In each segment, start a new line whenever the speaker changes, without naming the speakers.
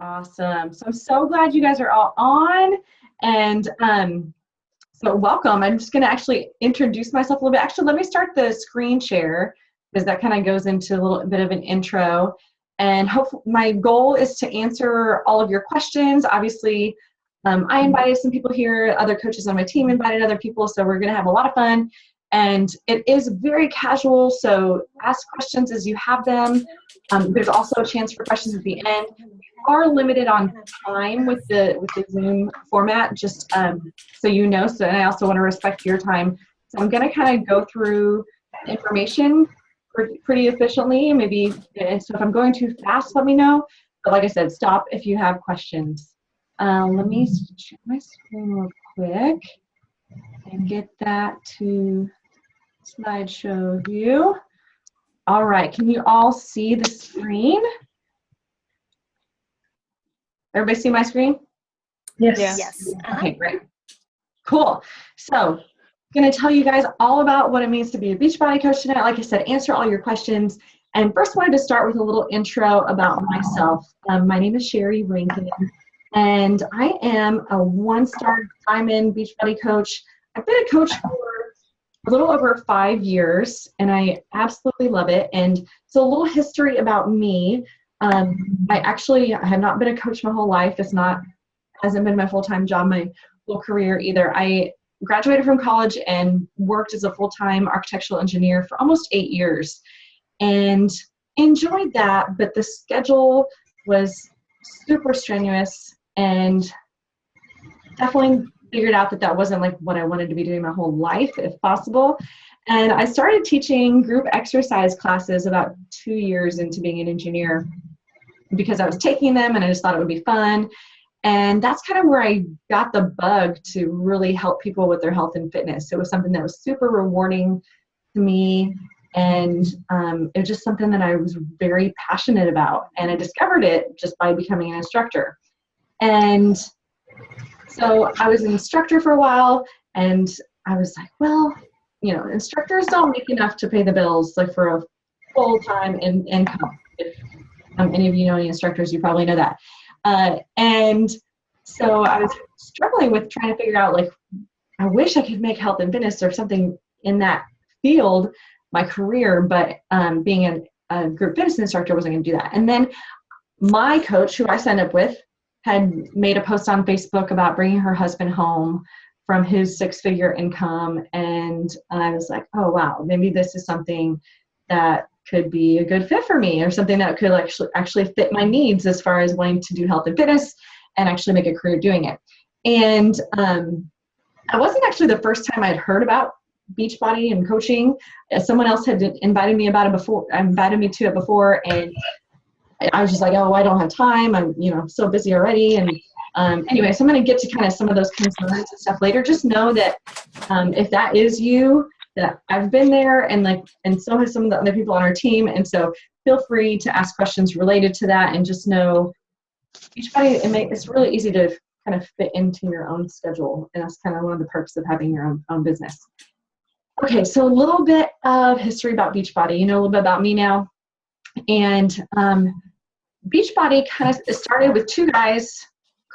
Awesome. So I'm so glad you guys are all on. And so welcome. I'm just going to actually introduce myself a little bit. Actually, let me start the screen share because that kind of goes into a little bit of an intro. And hopefully my goal is to answer all of your questions. Obviously, I invited some people here. Other coaches on my team invited other people. So we're going to have a lot of fun. And it is very casual. So ask questions as you have them. There's also a chance for questions at the end. Are limited on time with the Zoom format, just so you know. So, and I also want to respect your time. So I'm going to kind of go through information pretty efficiently. Maybe, and so if I'm going too fast, let me know. But like I said, stop if you have questions. Let me share my screen real quick and get that to slideshow view. All right, can you all see the screen? Everybody see my screen?
Yes.
Yes.
Okay, great. Cool. So I'm going to tell you guys all about what it means to be a Beachbody coach tonight. Like I said, answer all your questions. And first wanted to start with a little intro about myself. My name is Sherri Rankin, and I am a one-star Diamond Beachbody coach. I've been a coach for a little over 5 years, and I absolutely love it. And so a little history about me. I have not been a coach my whole life. Hasn't been my full-time job my whole career either. I graduated from college and worked as a full-time architectural engineer for almost 8 years and enjoyed that, but the schedule was super strenuous and definitely figured out that wasn't like what I wanted to be doing my whole life, if possible. And I started teaching group exercise classes about 2 years into being an engineer because I was taking them and I just thought it would be fun. And that's kind of where I got the bug to really help people with their health and fitness. It was something that was super rewarding to me. And it was just something that I was very passionate about. And I discovered it just by becoming an instructor. And so I was an instructor for a while, and I was like, well, instructors don't make enough to pay the bills, like for a full-time income. If any of you know any instructors, you probably know that. And so I was struggling with trying to figure out, like, I wish I could make health and fitness or something in that field my career, but being a group fitness instructor wasn't going to do that. And then my coach, who I signed up with, had made a post on Facebook about bringing her husband home from his 6-figure income. And I was like, oh, wow, maybe this is something that could be a good fit for me, or something that could actually fit my needs as far as wanting to do health and fitness and actually make a career doing it. And I wasn't actually the first time I'd heard about Beachbody and coaching. Someone else had invited me to it before, and I was just like, oh, I don't have time. I'm, so busy already. And anyway, so I'm going to get to kind of some of those concerns and stuff later. Just know that if that is you, that I've been there, and so have some of the other people on our team. And so feel free to ask questions related to that, and just know Beachbody, it's really easy to kind of fit into your own schedule. And that's kind of one of the perks of having your own business. Okay, so a little bit of history about Beachbody. You know a little bit about me now. And Beachbody kind of started with 2 guys,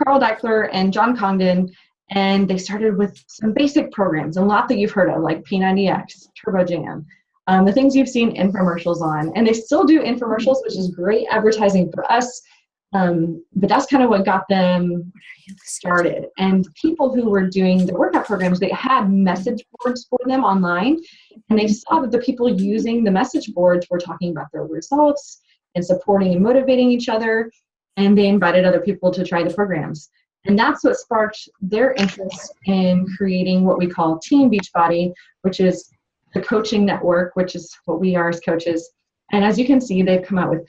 Carl Deichler and John Congdon, and they started with some basic programs, a lot that you've heard of, like P90X, Turbo Jam, the things you've seen infomercials on. And they still do infomercials, which is great advertising for us, but that's kind of what got them started. And people who were doing the workout programs, they had message boards for them online, and they saw that the people using the message boards were talking about their results and supporting and motivating each other, and they invited other people to try the programs. And that's what sparked their interest in creating what we call Team Beachbody, which is the coaching network, which is what we are as coaches. And as you can see, they've come out with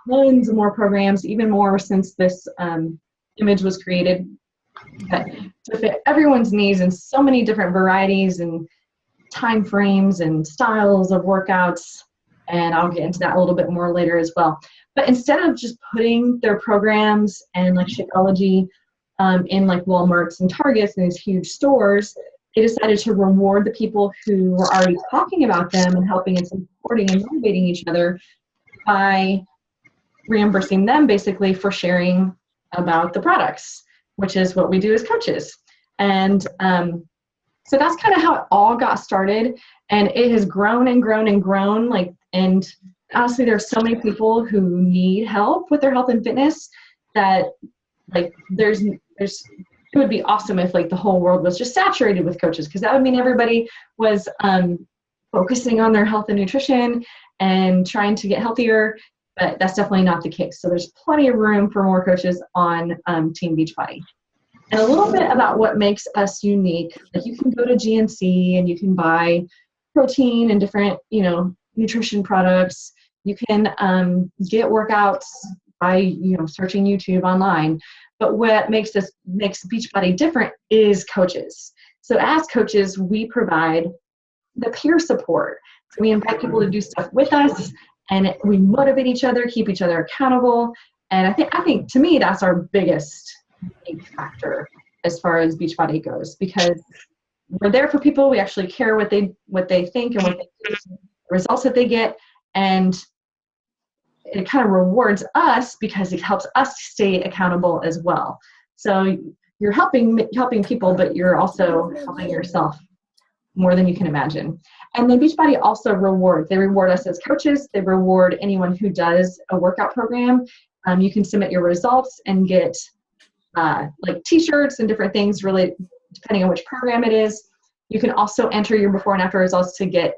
tons more programs, even more since this image was created, to fit everyone's needs in so many different varieties and time frames and styles of workouts. And I'll get into that a little bit more later as well. But instead of just putting their programs and like Shakeology in like Walmarts and Targets and these huge stores, they decided to reward the people who were already talking about them and helping and supporting and motivating each other by reimbursing them basically for sharing about the products, which is what we do as coaches. And so that's kind of how it all got started. And it has grown and grown and grown. Like, and honestly, there's so many people who need help with their health and fitness that like it would be awesome if like the whole world was just saturated with coaches, because that would mean everybody was focusing on their health and nutrition and trying to get healthier, but that's definitely not the case. So there's plenty of room for more coaches on Team Beachbody. And a little bit about what makes us unique. Like, you can go to GNC and you can buy protein and different, nutrition products. You can get workouts by, searching YouTube online. But what makes Beachbody different is coaches. So as coaches, we provide the peer support. So we invite people to do stuff with us, and we motivate each other, keep each other accountable. And I think to me, that's our biggest factor as far as Beachbody goes, because we're there for people. We actually care what they think and what they do, the results that they get, and it kind of rewards us because it helps us stay accountable as well. So you're helping people, but you're also helping yourself more than you can imagine. And then Beachbody also rewards. They reward us as coaches. They reward anyone who does a workout program. You can submit your results and get like t-shirts and different things, really depending on which program it is. You can also enter your before and after results to get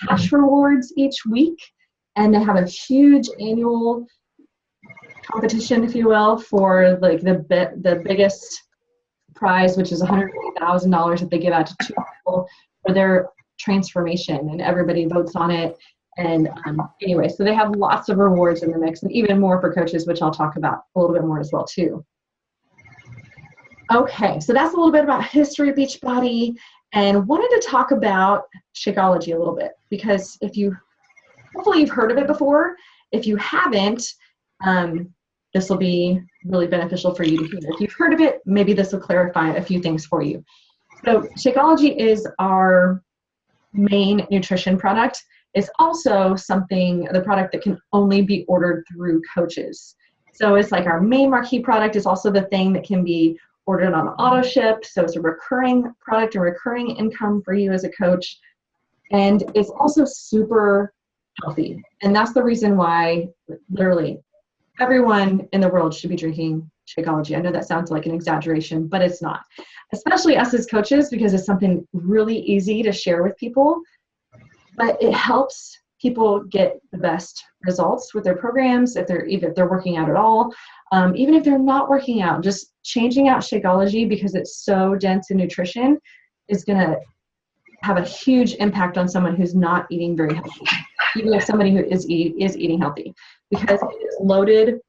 cash rewards each week. And they have a huge annual competition, if you will, for like the biggest prize, which is $150,000 that they give out to 2 people for their transformation, and everybody votes on it. And anyway, so they have lots of rewards in the mix, and even more for coaches, which I'll talk about a little bit more as well too. Okay, so that's a little bit about history of Beachbody, and wanted to talk about Shakeology a little bit, because hopefully you've heard of it before. If you haven't, this will be really beneficial for you to hear. If you've heard of it, maybe this will clarify a few things for you. So Shakeology is our main nutrition product. It's also the product that can only be ordered through coaches. So it's like our main marquee product. Is also the thing that can be ordered on auto ship. So it's a recurring product, a recurring income for you as a coach. And it's also super healthy. And that's the reason why literally everyone in the world should be drinking Shakeology. I know that sounds like an exaggeration, but it's not. Especially us as coaches, because it's something really easy to share with people, but it helps people get the best results with their programs, if they're working out at all. Even if they're not working out, just changing out Shakeology, because it's so dense in nutrition, is going to have a huge impact on someone who's not eating very healthy, even if somebody who is eating healthy, because it is loaded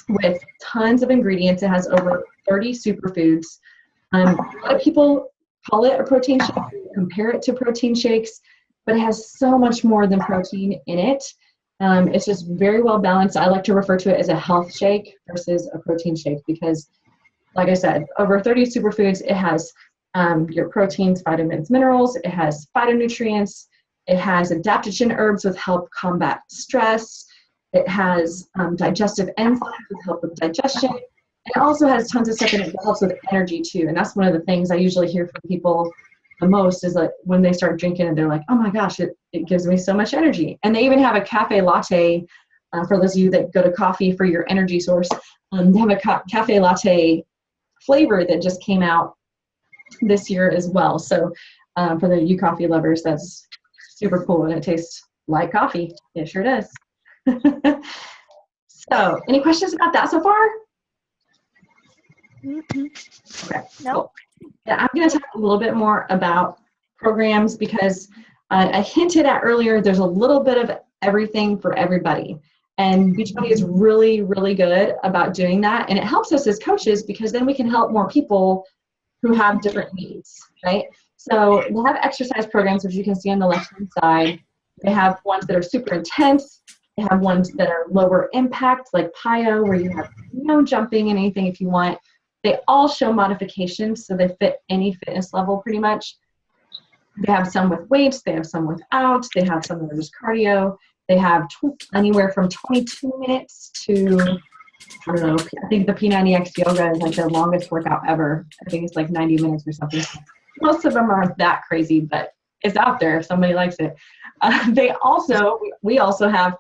with tons of ingredients. It has over 30 superfoods. A lot of people call it a protein shake, compare it to protein shakes, but it has so much more than protein in it. It's just very well balanced. I like to refer to it as a health shake versus a protein shake, because, like I said, over 30 superfoods. It has your proteins, vitamins, minerals. It has phytonutrients. It has adaptogen herbs that help combat stress. It has digestive enzymes that help with digestion. It also has tons of stuff in it that helps with energy too. And that's one of the things I usually hear from people the most, is like when they start drinking and they're like, oh my gosh, it gives me so much energy. And they even have a cafe latte, for those of you that go to coffee for your energy source. They have a cafe latte flavor that just came out this year as well. So for the you coffee lovers, that's super cool, and it tastes like coffee. It sure does. So any questions about that so far? Okay.
No.
Cool. Yeah, I'm going to talk a little bit more about programs, because I hinted at earlier, there's a little bit of everything for everybody. And Beachbody is really, really good about doing that. And it helps us as coaches, because then we can help more people who have different needs, right? So they have exercise programs, which you can see on the left-hand side. They have ones that are super intense. They have ones that are lower impact, like PIO, where you have no jumping and anything if you want. They all show modifications, so they fit any fitness level pretty much. They have some with weights. They have some without. They have some that are just cardio. They have anywhere from 22 minutes to I don't know, I think the P90X yoga is like the longest workout ever. I think it's like 90 minutes or something. Most of them aren't that crazy, but it's out there if somebody likes it. We also have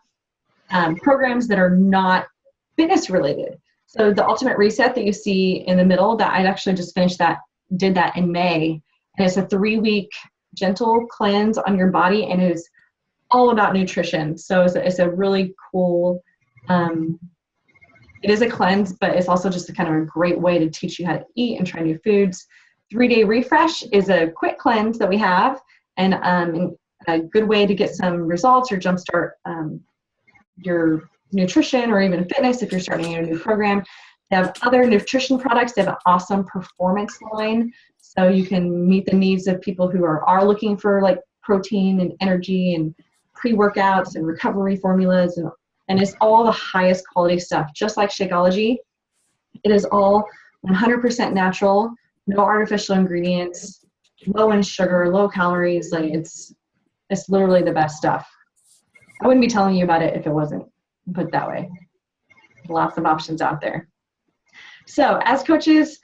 programs that are not fitness related. So the Ultimate Reset that you see in the middle, that I actually just did that in May. And it's a 3-week gentle cleanse on your body, and it is all about nutrition. So it's a really cool, it is a cleanse, but it's also just a kind of a great way to teach you how to eat and try new foods. 3-day refresh is a quick cleanse that we have, and a good way to get some results or jumpstart your nutrition or even fitness if you're starting a new program. They have other nutrition products. They have an awesome performance line, so you can meet the needs of people who are looking for like protein and energy and pre-workouts and recovery formulas, and it's all the highest quality stuff, just like Shakeology. It is all 100% natural, no artificial ingredients, low in sugar, low calories. Like it's literally the best stuff. I wouldn't be telling you about it if it wasn't, put it that way. Lots of options out there. So as coaches,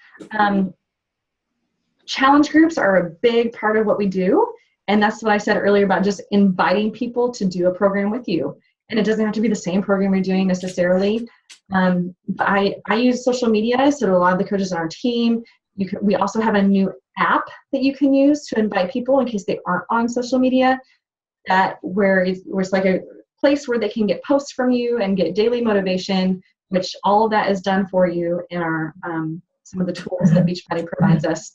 challenge groups are a big part of what we do. And that's what I said earlier about just inviting people to do a program with you. And it doesn't have to be the same program you're doing necessarily. I use social media, so a lot of the coaches on our team, we also have a new app that you can use to invite people in case they aren't on social media, where it's like a place where they can get posts from you and get daily motivation, which all of that is done for you in our some of the tools that Beachbody provides us.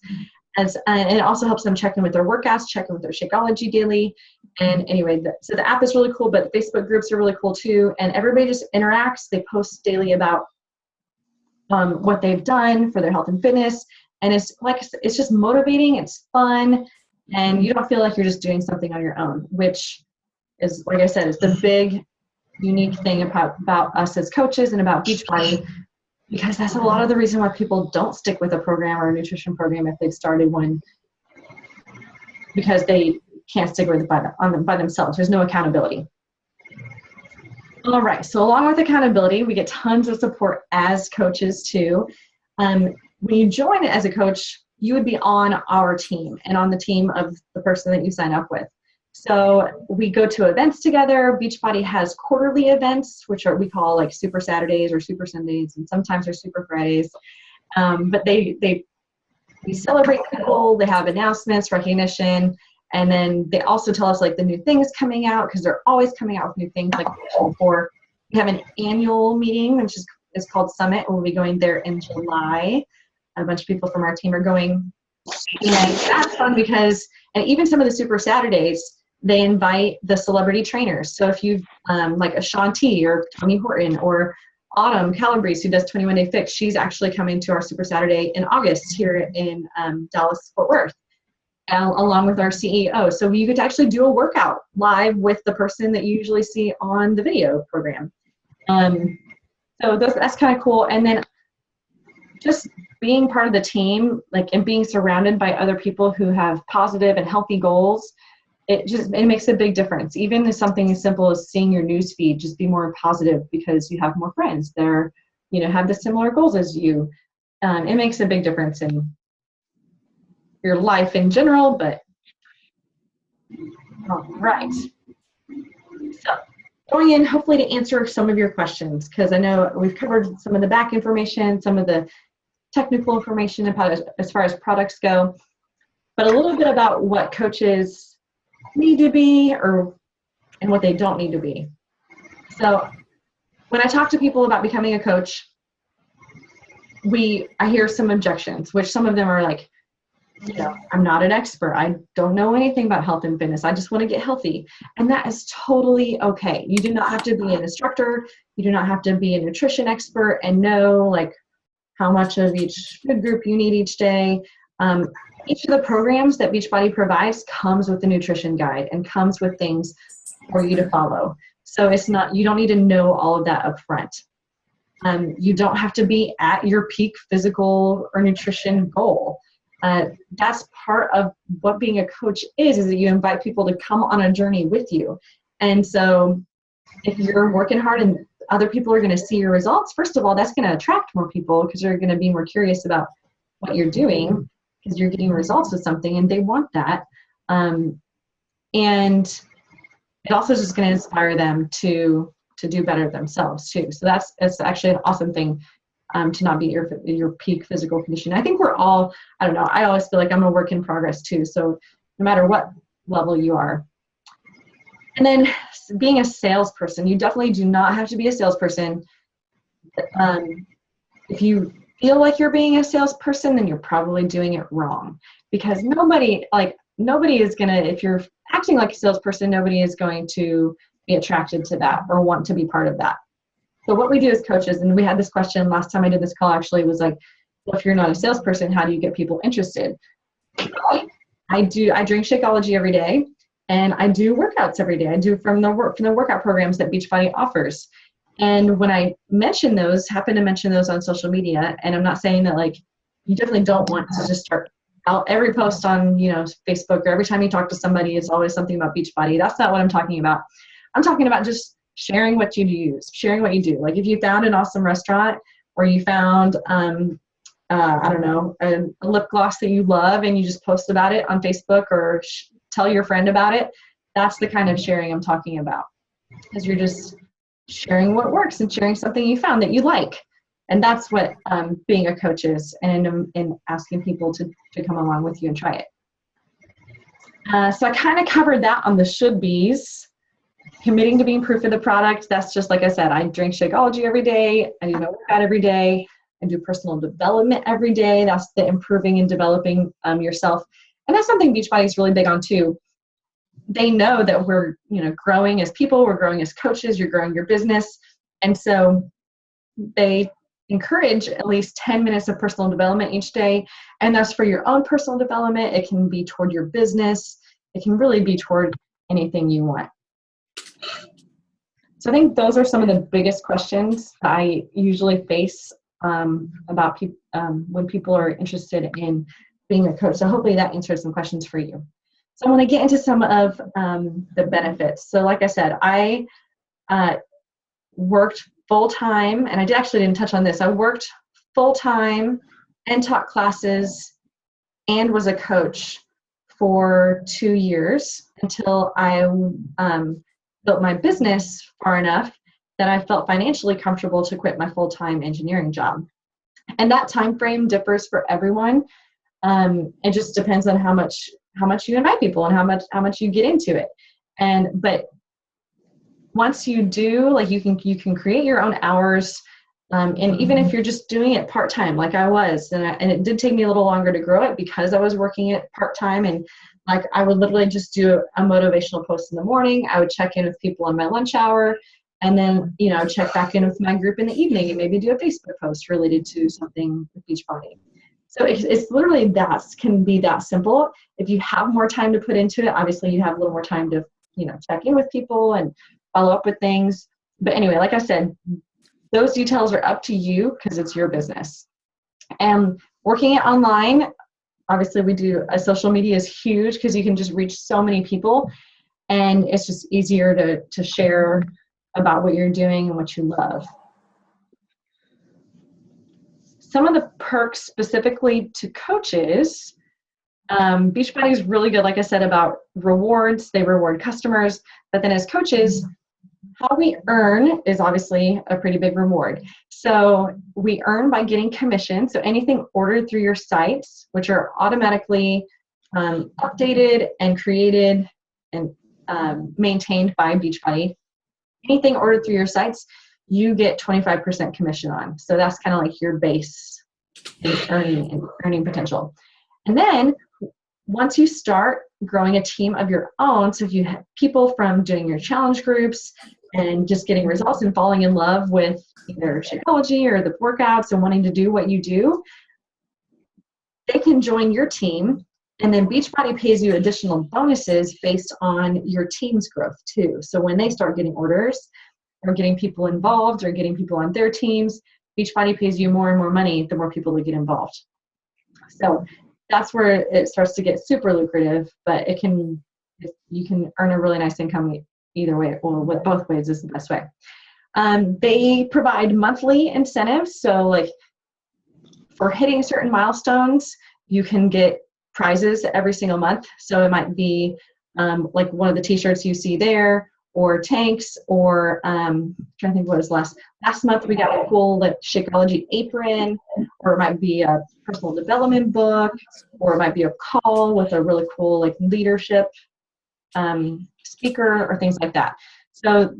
And it also helps them check in with their workouts, check in with their Shakeology daily. And anyway, so the app is really cool, but the Facebook groups are really cool too. And everybody just interacts. They post daily about what they've done for their health and fitness. And it's just motivating. It's fun. And you don't feel like you're just doing something on your own, which is, like I said, is the big unique thing about us as coaches and about Beachbody, because that's a lot of the reason why people don't stick with a program or a nutrition program if they've started one, because they can't stick with it by themselves. There's no accountability. All right, so along with accountability, we get tons of support as coaches too. When you join as a coach, you would be on our team and on the team of the person that you sign up with. So we go to events together. Beachbody has quarterly events, which we call like Super Saturdays or Super Sundays, and sometimes they're Super Fridays. But we celebrate people. They have announcements, recognition, and then they also tell us like the new things coming out, because they're always coming out with new things. Like before, we have an annual meeting, which is called Summit. We'll be going there in July. A bunch of people from our team are going, and that's fun because, and even some of the Super Saturdays, they invite the celebrity trainers. So if you like Ashanti or Tony Horton or Autumn Calabrese, who does 21 Day Fix, she's actually coming to our Super Saturday in August here in Dallas, Fort Worth, along with our CEO. So you get to actually do a workout live with the person that you usually see on the video program. So that's kind of cool. And then just being part of the team, like, and being surrounded by other people who have positive and healthy goals, it makes a big difference. Even if something as simple as seeing your news feed just be more positive because you have more friends that are, have the similar goals as you. It makes a big difference in your life in general. But all right, so going in hopefully to answer some of your questions, because I know we've covered some of the back information, some of the technical information about as far as products go, but a little bit about what coaches need to be and what they don't need to be. So when I talk to people about becoming a coach, I hear some objections, which some of them are like, I'm not an expert. I don't know anything about health and fitness. I just want to get healthy. And that is totally okay. You do not have to be an instructor. You do not have to be a nutrition expert and know like how much of each food group you need each day. Each of the programs that Beachbody provides comes with a nutrition guide and comes with things for you to follow. So you don't need to know all of that up front. You don't have to be at your peak physical or nutrition goal. That's part of what being a coach is that you invite people to come on a journey with you. And so if you're working hard and other people are going to see your results, first of all, that's going to attract more people because they're going to be more curious about what you're doing because you're getting results with something and they want that. And it also is just going to inspire them to do better themselves too. So it's actually an awesome thing to not be your peak physical condition. I think we're all, I don't know, I always feel like I'm a work in progress too. So no matter what level you are. And then being a salesperson, you definitely do not have to be a salesperson. If you feel like you're being a salesperson, then you're probably doing it wrong, because nobody is going to, if you're acting like a salesperson, nobody is going to be attracted to that or want to be part of that. So what we do as coaches, and we had this question last time I did this call actually, was like, well, if you're not a salesperson, how do you get people interested? I drink Shakeology every day, and I do workouts every day. I do from the workout programs that Beachbody offers. And when I happen to mention those on social media, and I'm not saying that like you definitely don't want to just start out every post on Facebook or every time you talk to somebody is always something about Beachbody. That's not what I'm talking about. I'm talking about just sharing what you use, sharing what you do. Like if you found an awesome restaurant, or you found I don't know, a lip gloss that you love and you just post about it on Facebook or tell your friend about it, that's the kind of sharing I'm talking about. Because you're just sharing what works and sharing something you found that you like. And that's what being a coach is, and asking people to come along with you and try it. So I kind of covered that on the should be's. Committing to being proof of the product, that's just like I said, I drink Shakeology every day, I do my workout every day, I do personal development every day. That's the improving and developing yourself. And that's something Beachbody is really big on too. They know that we're growing as people, we're growing as coaches, you're growing your business. And so they encourage at least 10 minutes of personal development each day. And that's for your own personal development. It can be toward your business. It can really be toward anything you want. So I think those are some of the biggest questions I usually face about when people are interested in being a coach. So hopefully that answers some questions for you. So I want to get into some of the benefits. So like I said, I worked full-time, and I didn't touch on this. I worked full-time and taught classes and was a coach for 2 years until I built my business far enough that I felt financially comfortable to quit my full-time engineering job. And that time frame differs for everyone. It just depends on how much you invite people and how much you get into it. But once you do, like you can create your own hours. And even if you're just doing it part-time, like I was, and it did take me a little longer to grow it because I was working it part-time, and like I would literally just do a motivational post in the morning. I would check in with people on my lunch hour, and then check back in with my group in the evening, and maybe do a Facebook post related to something with Beachbody. So it's literally can be that simple. If you have more time to put into it, obviously you have a little more time to check in with people and follow up with things. But anyway, like I said, those details are up to you because it's your business. And working it online, obviously we do social media is huge because you can just reach so many people, and it's just easier to share about what you're doing and what you love. Some of the perks specifically to coaches, Beachbody is really good, like I said, about rewards. They reward customers, but then as coaches, how we earn is obviously a pretty big reward. So we earn by getting commission. So anything ordered through your sites, which are automatically updated and created and maintained by Beachbody, anything ordered through your sites, you get 25% commission on. So that's kind of like your base in earning potential. And then once you start growing a team of your own, so if you have people from doing your challenge groups and just getting results and falling in love with either Shakeology or the workouts and wanting to do what you do, they can join your team, and then Beachbody pays you additional bonuses based on your team's growth too. So when they start getting orders or getting people involved or getting people on their teams, Beachbody pays you more and more money the more people that get involved. So that's where it starts to get super lucrative, but you can earn a really nice income either way. Well, both ways is the best way. They provide monthly incentives. So like for hitting certain milestones, you can get prizes every single month. So it might be like one of the t-shirts you see there, or tanks, or I'm trying to think what was last month we got a cool like Shakeology apron, or it might be a personal development book, or it might be a call with a really cool like leadership speaker or things like that. So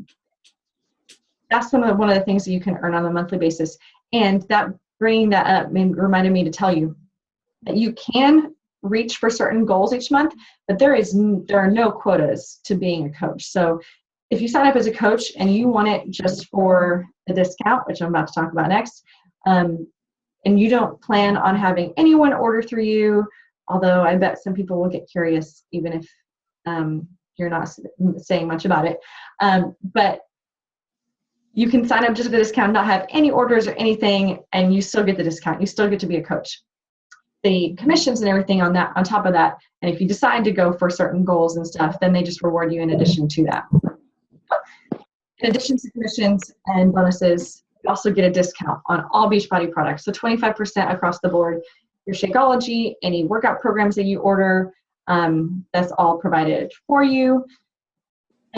that's one of the things that you can earn on a monthly basis. And that bringing that up reminded me to tell you that you can reach for certain goals each month, but there are no quotas to being a coach. So if you sign up as a coach and you want it just for the discount, which I'm about to talk about next, and you don't plan on having anyone order through you, although I bet some people will get curious even if you're not saying much about it, but you can sign up just for the discount, not have any orders or anything, and you still get the discount. You still get to be a coach. The commissions and everything on top of that, and if you decide to go for certain goals and stuff, then they just reward you in addition to that. In addition to commissions and bonuses, you also get a discount on all Beachbody products. So 25% across the board. Your Shakeology, any workout programs that you order, that's all provided for you.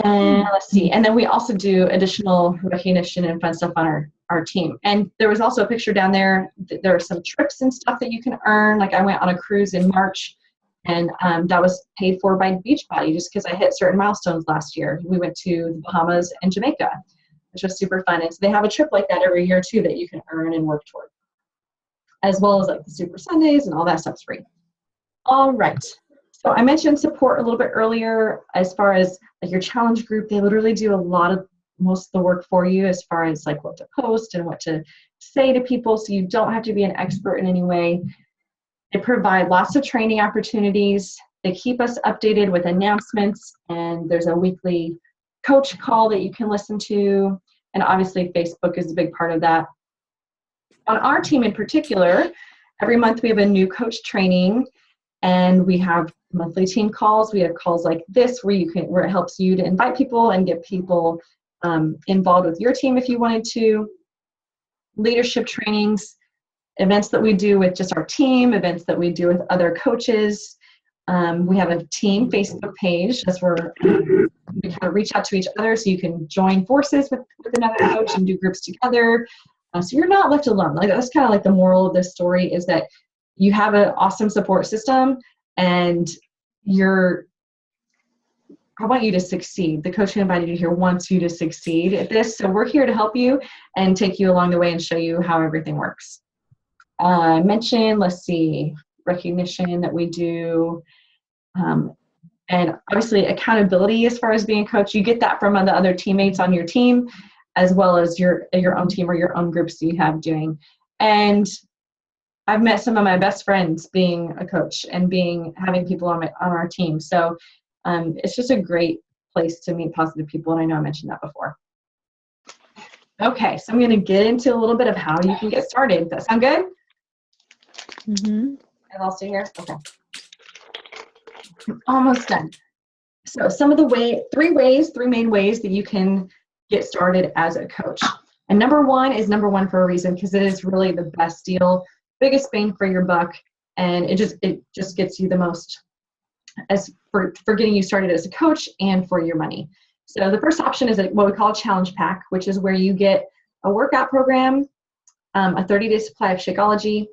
And let's see. And then we also do additional recognition and fun stuff on our team. And there was also a picture down there. There are some trips and stuff that you can earn. Like I went on a cruise in March, and that was paid for by Beachbody just because I hit certain milestones last year. We went to the Bahamas and Jamaica, which was super fun. And so they have a trip like that every year too that you can earn and work toward, as well as like the Super Sundays and all that stuff's free. All right. So I mentioned support a little bit earlier as far as like your challenge group. They literally do most of the work for you as far as like what to post and what to say to people, so you don't have to be an expert in any way. They provide lots of training opportunities. They keep us updated with announcements, and there's a weekly coach call that you can listen to. And obviously Facebook is a big part of that. On our team in particular, every month we have a new coach training, and we have monthly team calls. We have calls like this where it helps you to invite people and get people involved with your team if you wanted to. Leadership trainings, events that we do with just our team, events that we do with other coaches. We have a team Facebook page. That's where we kind of reach out to each other, so you can join forces with another coach and do groups together. So you're not left alone. Like that's kind of like the moral of this story, is that you have an awesome support system, and I want you to succeed. The coach who invited you here wants you to succeed at this. So we're here to help you and take you along the way and show you how everything works. I mentioned, let's see, recognition that we do. And obviously accountability as far as being a coach. You get that from the other teammates on your team, as well as your own team or your own groups that you have doing. And I've met some of my best friends being a coach and having people on our team. So it's just a great place to meet positive people, and I know I mentioned that before. Okay, so I'm going to get into a little bit of how you can get started. Does that sound good? Mm-hmm. I lost it here? Okay. I'm almost done. So some of the three main ways that you can get started as a coach. And number one is number one for a reason, because it is really the best deal, biggest bang for your buck, and it just gets you the most as for getting you started as a coach and for your money. So the first option is what we call a challenge pack, which is where you get a workout program, a 30-day supply of Shakeology,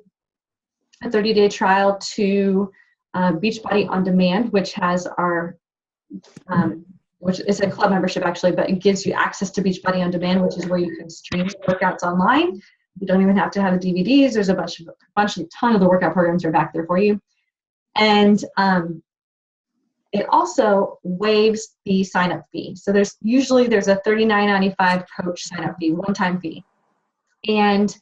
a 30-day trial to Beachbody On Demand, which has which is a club membership actually, but it gives you access to Beachbody On Demand, which is where you can stream workouts online. You don't even have to have the DVDs. There's a ton of the workout programs are back there for you. And it also waives the sign-up fee. So there's a $39.95 coach sign-up fee, one-time fee. And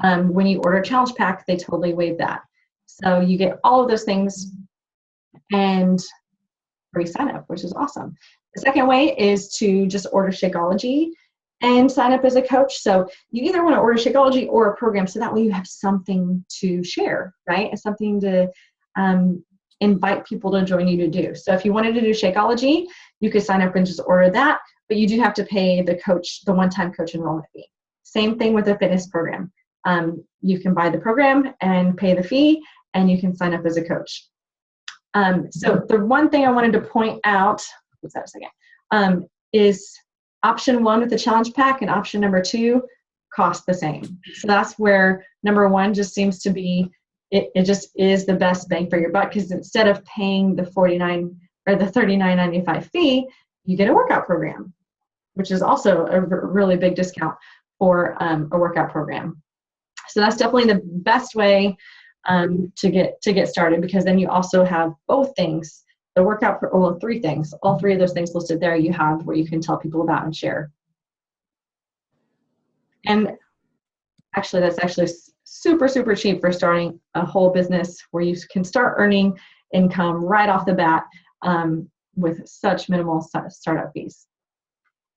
when you order a challenge pack, they totally waive that. So you get all of those things and free sign-up, which is awesome. The second way is to just order Shakeology and sign up as a coach. So you either want to order Shakeology or a program, so that way you have something to share, right? And something to invite people to join you to do. So if you wanted to do Shakeology, you could sign up and just order that. but you do have to pay the one-time coach enrollment fee. Same thing with a fitness program. You can buy the program and pay the fee, and you can sign up as a coach. So the one thing I wanted to point out, is option 1 with the challenge pack and option number 2 cost the same. So that's where number 1 just seems to be, it just is the best bang for your buck, because instead of paying the $49 or the $39.95 fee, you get a workout program, which is also a really big discount for a workout program. So that's definitely the best way to get started, because then you also have both things, the workout, well, 3 things, all 3 of those things listed there you have where you can tell people about and share. And actually, that's actually super, super cheap for starting a whole business, where you can start earning income right off the bat with such minimal startup fees.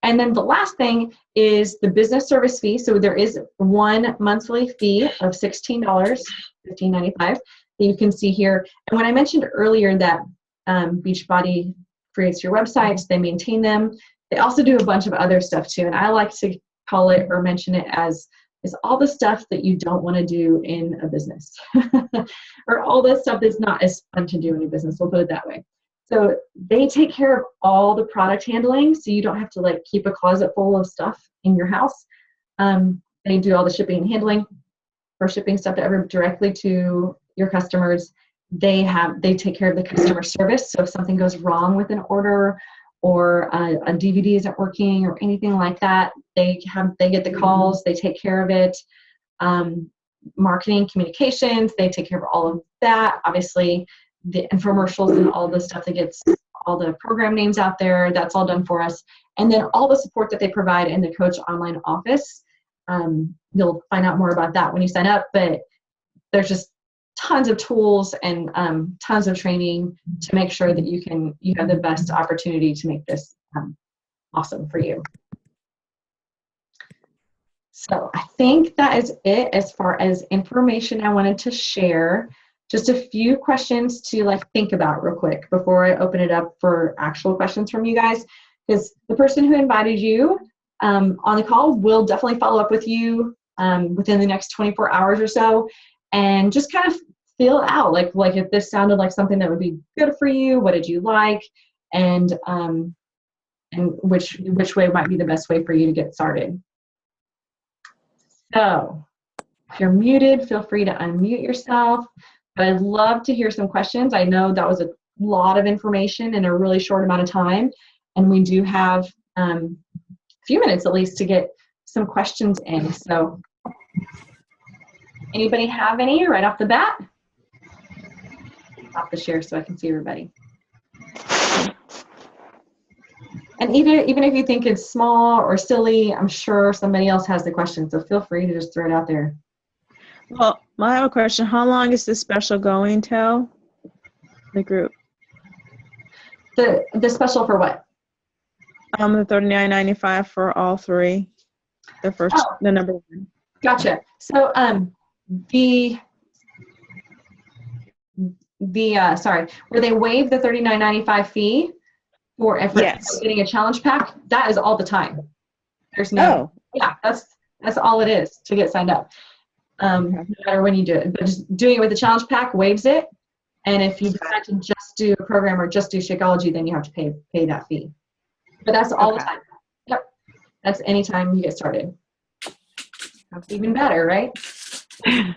And then the last thing is the business service fee. So there is one monthly fee of $16, $15.95, that you can see here. And when I mentioned earlier that Beachbody creates your websites, they maintain them, they also do a bunch of other stuff too. And I like to call it or mention it as is all the stuff that you don't want to do in a business or all the stuff that's not as fun to do in a business. We'll put it that way. So they take care of all the product handling, so you don't have to like keep a closet full of stuff in your house. They do all the shipping and handling for shipping stuff directly to your customers. They take care of the customer service. So if something goes wrong with an order or a DVD isn't working or anything like that, they get the calls, they take care of it. Marketing, communications, they take care of all of that. Obviously, the infomercials and all the stuff that gets all the program names out there, that's all done for us. And then all the support that they provide in the Coach Online office, you'll find out more about that when you sign up, but there's just tons of tools and tons of training to make sure that you have the best opportunity to make this awesome for you. So I think that is it as far as information I wanted to share. Just a few questions to think about real quick before I open it up for actual questions from you guys, because the person who invited you on the call will definitely follow up with you within the next 24 hours or so, and just kind of feel out like if this sounded like something that would be good for you, what did you like, and which way might be the best way for you to get started. So if you're muted, feel free to unmute yourself. But I'd love to hear some questions. I know that was a lot of information in a really short amount of time, and we do have a few minutes at least to get some questions in. So anybody have any right off the bat? Stop the share so I can see everybody. And even if you think it's small or silly, I'm sure somebody else has the question, so feel free to just throw it out there.
Well, I have a question. How long is this special going till, the group?
The special for what?
The $39.95 for all 3. The number 1.
Gotcha. So where they waive the $39.95 fee for
yes.
getting a challenge pack, that is all the time. There's no, yeah, that's all it is to get signed up. No matter when you do it, but just doing it with the challenge pack waives it. And if you decide to just do a program or just do Shakeology, then you have to pay that fee. But that's all the time. Yep. That's anytime you get started. That's even better, right?
And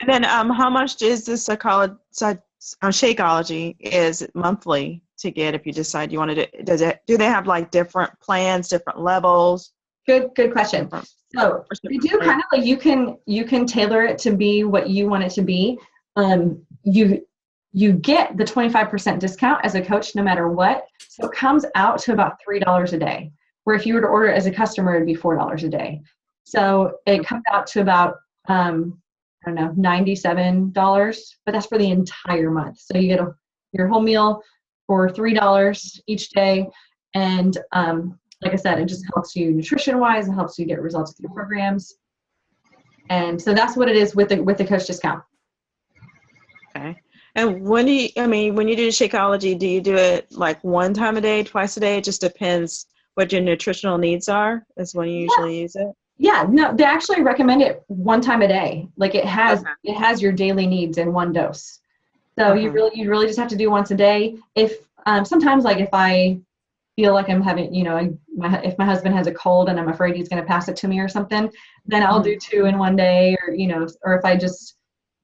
then how much is this Shakeology is monthly to get if you decide you want to do they have different plans, different levels?
Good question. So they do kind of you can tailor it to be what you want it to be. You get the 25% discount as a coach no matter what. So it comes out to about $3 a day, where if you were to order it as a customer, it'd be $4 a day. So it comes out to about $97, but that's for the entire month. So you get your whole meal for $3 each day, and like I said, it just helps you nutrition-wise. It helps you get results with your programs, and so that's what it is with the coach discount.
Okay. And when do you, I mean, when you do Shakeology, do you do it like one time a day, twice a day? It just depends what your nutritional needs are, is when you
Yeah.
usually use it.
Yeah, no, they actually recommend it one time a day. Like
Okay.
it has your daily needs in one dose. So
Okay.
you really just have to do once a day. If sometimes like if I feel like I'm having, if my husband has a cold and I'm afraid he's going to pass it to me or something, then I'll do 2 in one day, or or if I just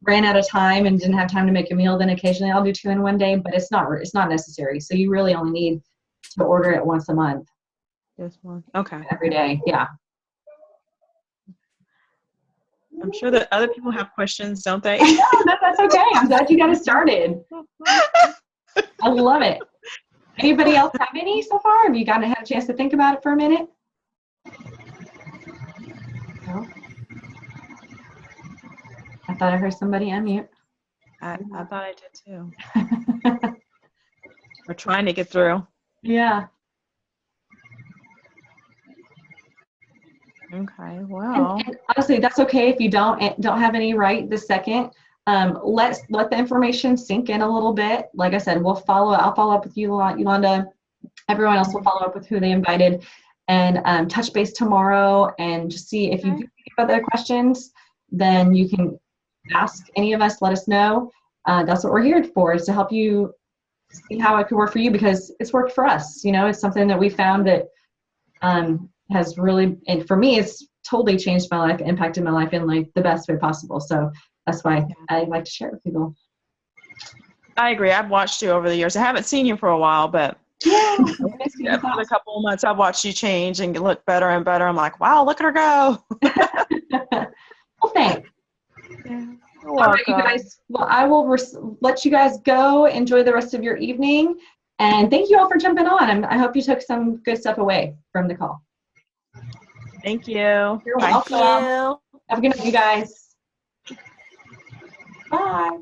ran out of time and didn't have time to make a meal, then occasionally I'll do 2 in one day, but it's not necessary. So you really only need to order it once a month,
Just one. Okay.
every day. Yeah.
I'm sure that other people have questions, don't they?
I know, that's okay. I'm glad you got it started. I love it. Anybody else have any so far? Have you had a chance to think about it for a minute? No? I thought I heard somebody unmute.
I thought I did too. We're trying to get through.
Yeah.
Okay. Well.
And honestly, that's okay if you don't have any right this second. Let the information sink in a little bit. Like I said, I'll follow up with you, Yolanda. Everyone else will follow up with who they invited, and touch base tomorrow and just see if you do have other questions. Then you can ask any of us. Let us know. That's what we're here for, is to help you see how it could work for you, because it's worked for us. It's something that we found that has really, and for me, it's totally changed my life, impacted my life in like the best way possible. So that's why I like to share it with people.
I agree. I've watched you over the years. I haven't seen you for a while, but
Yeah,
for a couple of months, I've watched you change and look better and better. I'm like, wow, look at her go.
Well, thanks.
Yeah. You're
All right, you
welcome.
guys. Well, I will let you guys go. Enjoy the rest of your evening. And thank you all for jumping on. I hope you took some good stuff away from the call.
Thank you.
You're
Bye.
welcome. Have a good night, you guys. Bye.